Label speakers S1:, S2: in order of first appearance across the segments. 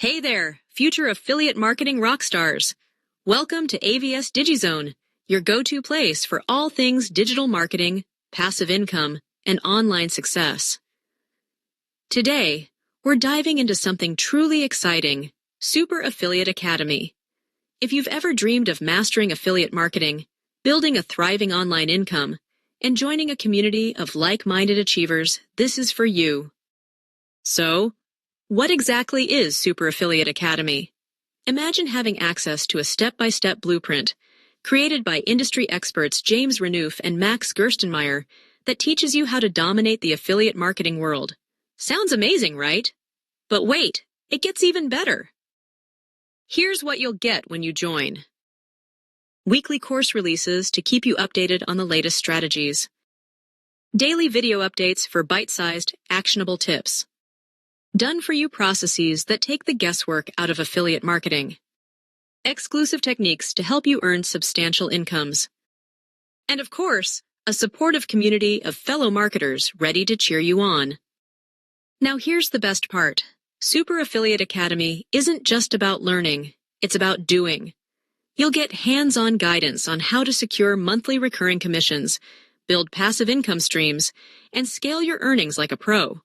S1: Hey there, future affiliate marketing rock stars. Welcome to AVS DigiZone, your go-to place for all things digital marketing, passive income, and online success. Today, we're diving into something truly exciting, Super Affiliate Academy. If you've ever dreamed of mastering affiliate marketing, building a thriving online income, and joining a community of like-minded achievers, this is for you. So, what exactly is Super Affiliate Academy? Imagine having access to a step-by-step blueprint created by industry experts James Renouf and Max Gerstenmaier that teaches you how to dominate the affiliate marketing world. Sounds amazing, right? But wait, it gets even better. Here's what you'll get when you join. Weekly course releases to keep you updated on the latest strategies. Daily video updates for bite-sized, actionable tips. Done-for-you processes that take the guesswork out of affiliate marketing. Exclusive techniques to help you earn substantial incomes. And of course, a supportive community of fellow marketers ready to cheer you on. Now here's the best part. Super Affiliate Academy isn't just about learning, it's about doing. You'll get hands-on guidance on how to secure monthly recurring commissions, build passive income streams, and scale your earnings like a pro.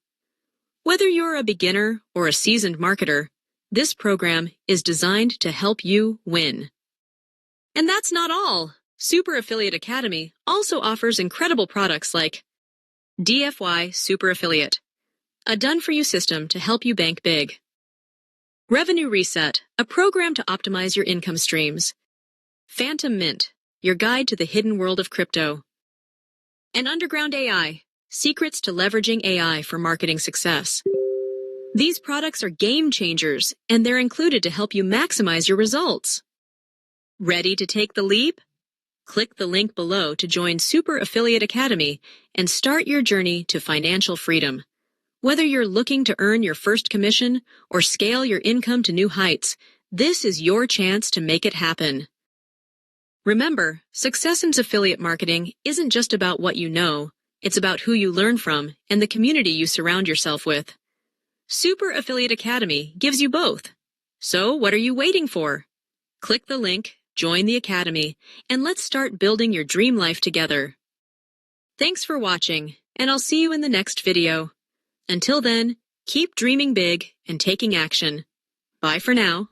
S1: Whether you're a beginner or a seasoned marketer, this program is designed to help you win. And that's not all. Super Affiliate Academy also offers incredible products like DFY Super Affiliate, a done-for-you system to help you bank big. Revenue Reset, a program to optimize your income streams. Phantom Mint, your guide to the hidden world of crypto. And Underground AI, secrets to leveraging AI for marketing success. These products are game changers, and they're included to help you maximize your results. Ready to take the leap? Click the link below to join Super Affiliate Academy and start your journey to financial freedom. Whether you're looking to earn your first commission or scale your income to new heights, this is your chance to make it happen. Remember, success in affiliate marketing isn't just about what you know, it's about who you learn from and the community you surround yourself with. Super Affiliate Academy gives you both. So what are you waiting for? Click the link, join the Academy, and let's start building your dream life together. Thanks for watching, and I'll see you in the next video. Until then, keep dreaming big and taking action. Bye for now.